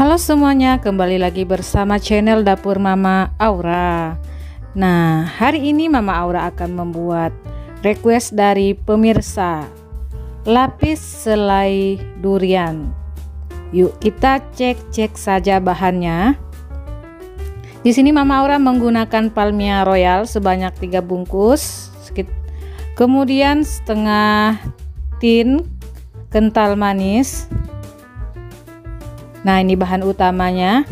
Halo semuanya, kembali lagi bersama channel Dapur Mama Aura. Nah, hari ini Mama Aura akan membuat request dari pemirsa, lapis selai durian. Yuk kita cek saja bahannya. Di sini Mama Aura menggunakan Palmia Royal sebanyak 3 bungkus, kemudian setengah tin kental manis. Nah, ini bahan utamanya,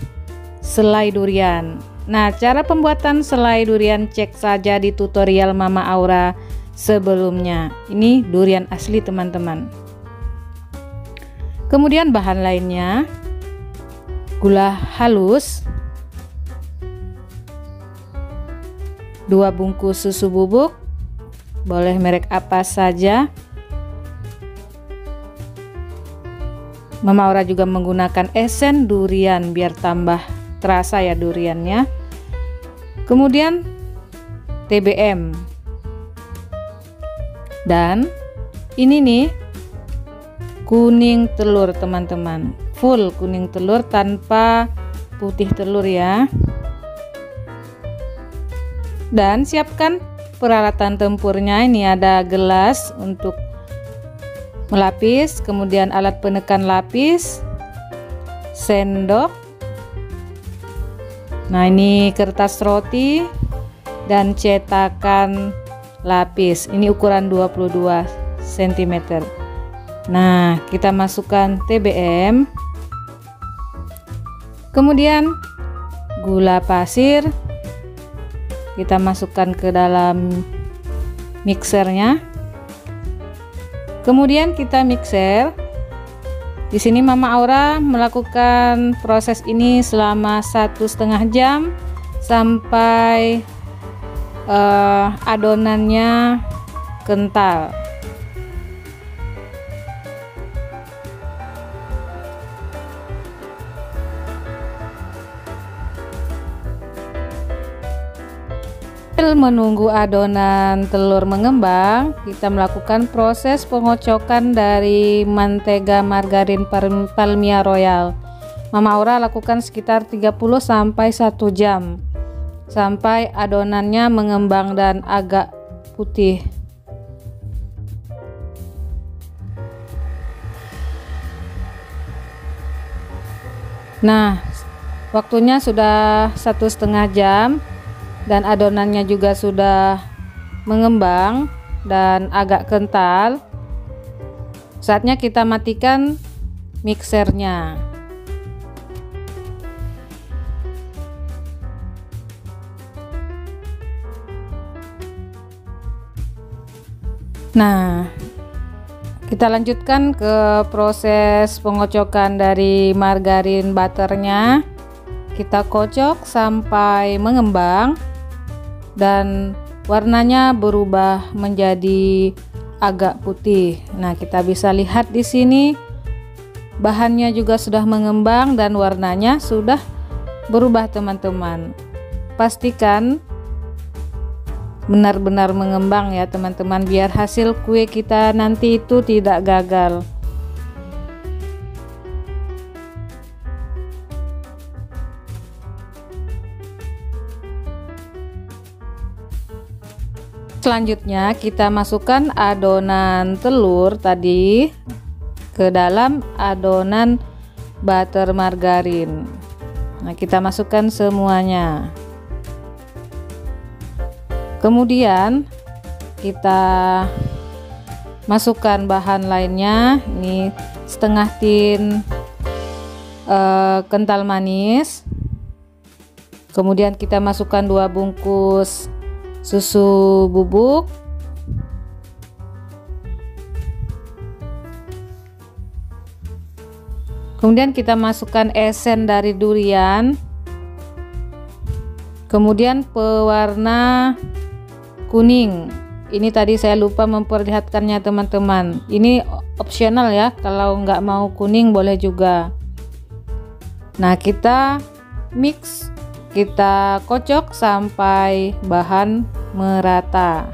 selai durian. Nah, cara pembuatan selai durian cek saja di tutorial Mama Aura sebelumnya. Ini durian asli teman-teman. Kemudian bahan lainnya, gula halus, 2 bungkus susu bubuk, boleh merek apa saja. Mama Aura juga menggunakan esen durian biar tambah terasa ya duriannya. Kemudian TBM. Dan ini nih kuning telur teman-teman. Full kuning telur tanpa putih telur ya. Dan siapkan peralatan tempurnya. Ini ada gelas untuk melapis, kemudian alat penekan lapis, sendok. Nah, ini kertas roti dan cetakan lapis. Ini ukuran 22 cm. Nah, kita masukkan TBM. Kemudian gula pasir kita masukkan ke dalam mixernya. Kemudian kita mixer. Di sini Mama Aura melakukan proses ini selama 1,5 jam sampai adonannya kental. Menunggu adonan telur mengembang, kita melakukan proses pengocokan dari mentega margarin Palmia Royal. Mama Aura lakukan sekitar 30 sampai 1 jam sampai adonannya mengembang dan agak putih. Nah, waktunya sudah 1,5 jam dan adonannya juga sudah mengembang dan agak kental. Saatnya kita matikan mixernya. Nah, kita lanjutkan ke proses pengocokan dari margarin butternya. Kita kocok sampai mengembang dan warnanya berubah menjadi agak putih. Nah, kita bisa lihat di sini bahannya juga sudah mengembang dan warnanya sudah berubah teman-teman. Pastikan benar-benar mengembang ya teman-teman, biar hasil kue kita nanti itu tidak gagal. Selanjutnya kita masukkan adonan telur tadi ke dalam adonan butter margarin. Nah, kita masukkan semuanya. Kemudian kita masukkan bahan lainnya. Ini setengah tin kental manis. Kemudian kita masukkan 2 bungkus susu bubuk. Kemudian kita masukkan esen dari durian. Kemudian pewarna kuning. Ini tadi saya lupa memperlihatkannya teman-teman. Ini opsional ya, kalau nggak mau kuning boleh juga. Nah, kita mix. Kita kocok sampai bahan merata.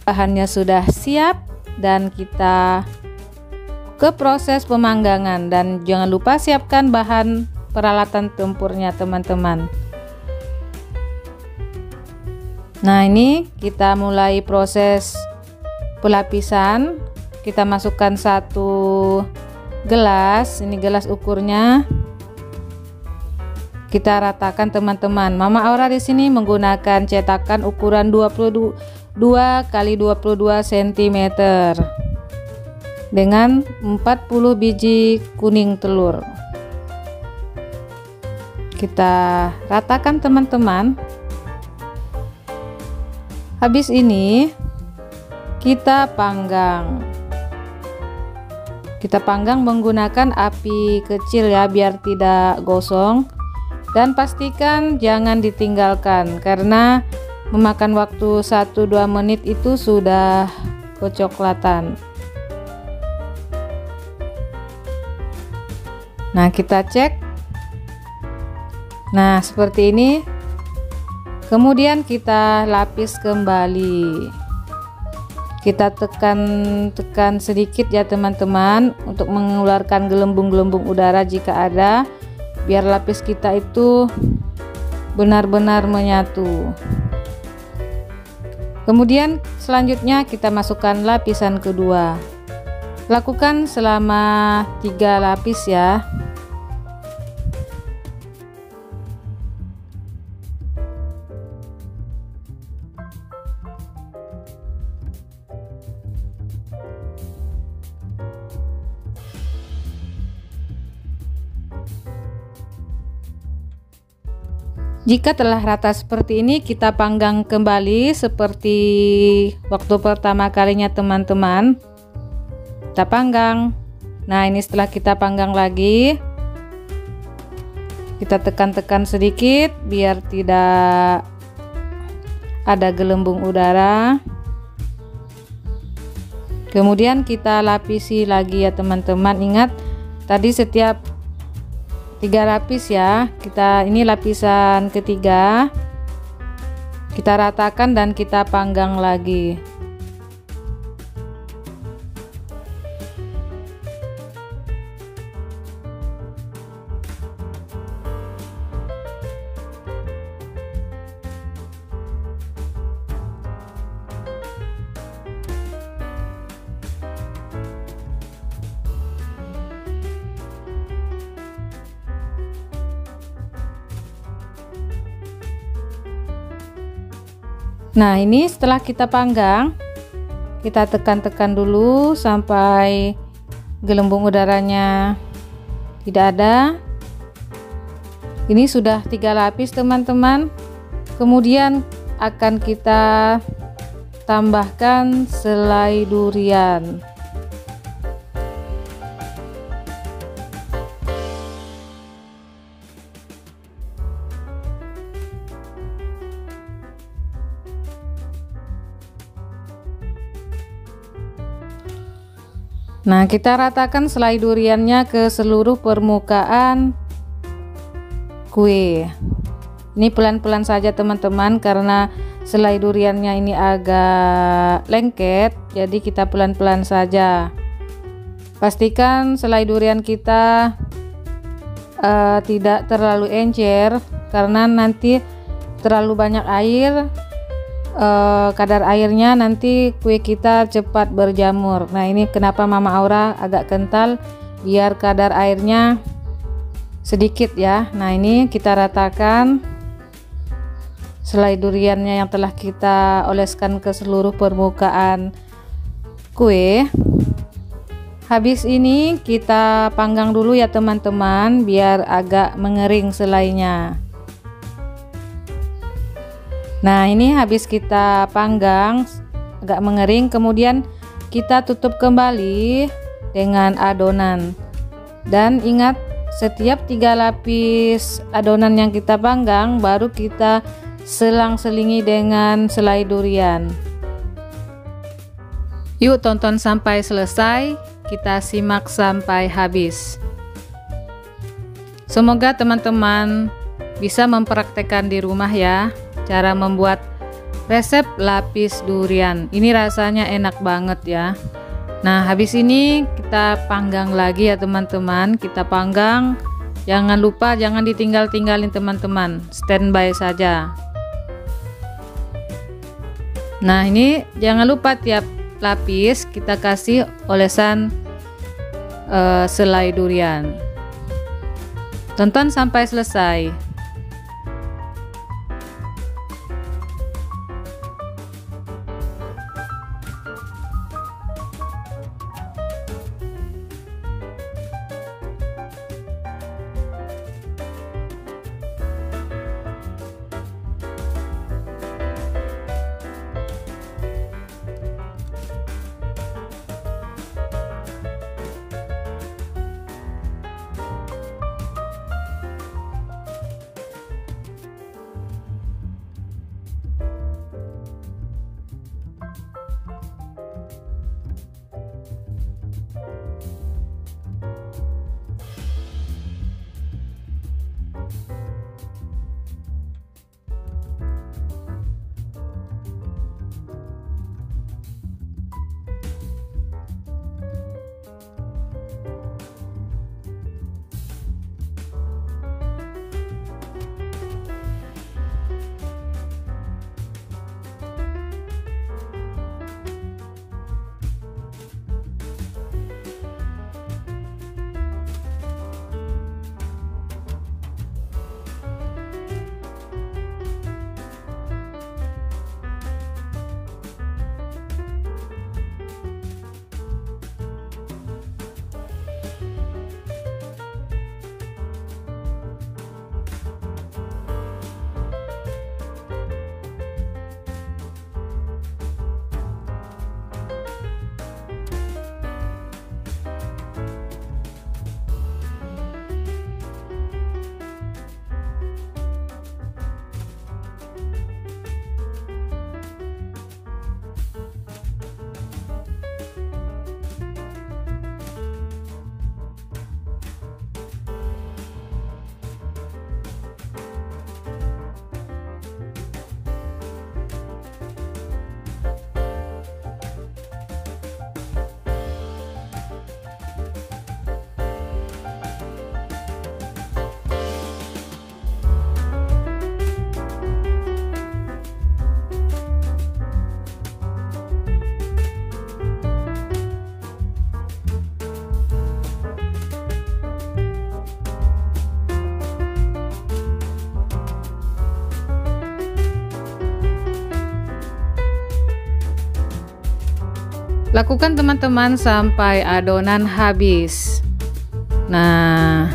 Bahannya sudah siap dan kita ke proses pemanggangan, dan jangan lupa siapkan bahan peralatan tempurnya teman-teman. Nah, ini kita mulai proses pelapisan. Kita masukkan 1 gelas, ini gelas ukurnya. Kita ratakan teman-teman. Mama Aura di sini menggunakan cetakan ukuran 22 kali 22 cm dengan 40 biji kuning telur. Kita ratakan teman-teman. Habis ini kita panggang. Kita panggang menggunakan api kecil ya, biar tidak gosong. Dan pastikan jangan ditinggalkan, karena memakan waktu 1-2 menit itu sudah kecoklatan. Nah, kita cek. Nah, seperti ini. Kemudian kita lapis kembali. Kita tekan sedikit ya teman-teman, untuk mengeluarkan gelembung-gelembung udara jika ada, biar lapis kita itu benar-benar menyatu. Kemudian selanjutnya kita masukkan lapisan kedua. Lakukan selama 3 lapis ya. Jika telah rata seperti ini, kita panggang kembali seperti waktu pertama kalinya teman-teman. Kita panggang. Nah, ini setelah kita panggang lagi, kita tekan-tekan sedikit biar tidak ada gelembung udara. Kemudian kita lapisi lagi ya teman-teman. Ingat tadi setiap 3 lapis ya. Ini lapisan ketiga. Kita ratakan dan kita panggang lagi. Nah, ini setelah kita panggang, kita tekan-tekan dulu sampai gelembung udaranya tidak ada. Ini sudah 3 lapis teman-teman. Kemudian akan kita tambahkan selai durian. Nah, kita ratakan selai duriannya ke seluruh permukaan kue. Ini pelan-pelan saja teman-teman, karena selai duriannya ini agak lengket, jadi kita pelan-pelan saja. Pastikan selai durian kita tidak terlalu encer, karena nanti terlalu banyak air. Kadar airnya nanti kue kita cepat berjamur. Nah, ini kenapa Mama Aura agak kental, biar kadar airnya sedikit ya. Nah, ini kita ratakan selai duriannya yang telah kita oleskan ke seluruh permukaan kue. Habis ini kita panggang dulu ya teman-teman, biar agak mengering selainya. Nah, ini habis kita panggang agak mengering, kemudian kita tutup kembali dengan adonan. Dan ingat, setiap 3 lapis adonan yang kita panggang baru kita selang-selingi dengan selai durian. Yuk tonton sampai selesai, kita simak sampai habis. Semoga teman-teman bisa mempraktekkan di rumah ya, cara membuat resep lapis durian. Ini rasanya enak banget ya. Nah, habis ini kita panggang lagi ya teman-teman. Kita panggang. Jangan lupa, jangan ditinggal-tinggalin teman-teman. Standby saja. Nah, ini jangan lupa tiap lapis kita kasih olesan selai durian. Tonton sampai selesai. Lakukan teman-teman sampai adonan habis. Nah,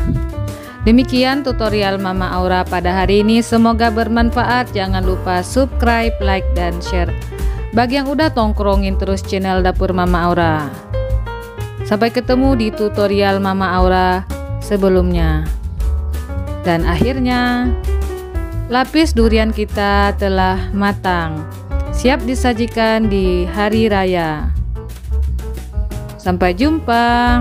demikian tutorial Mama Aura pada hari ini. Semoga bermanfaat. Jangan lupa subscribe, like, dan share. Bagi yang udah tongkrongin terus channel Dapur Mama Aura. Sampai ketemu di tutorial Mama Aura sebelumnya. Dan akhirnya lapis durian kita telah matang, siap disajikan di hari raya. Sampai jumpa.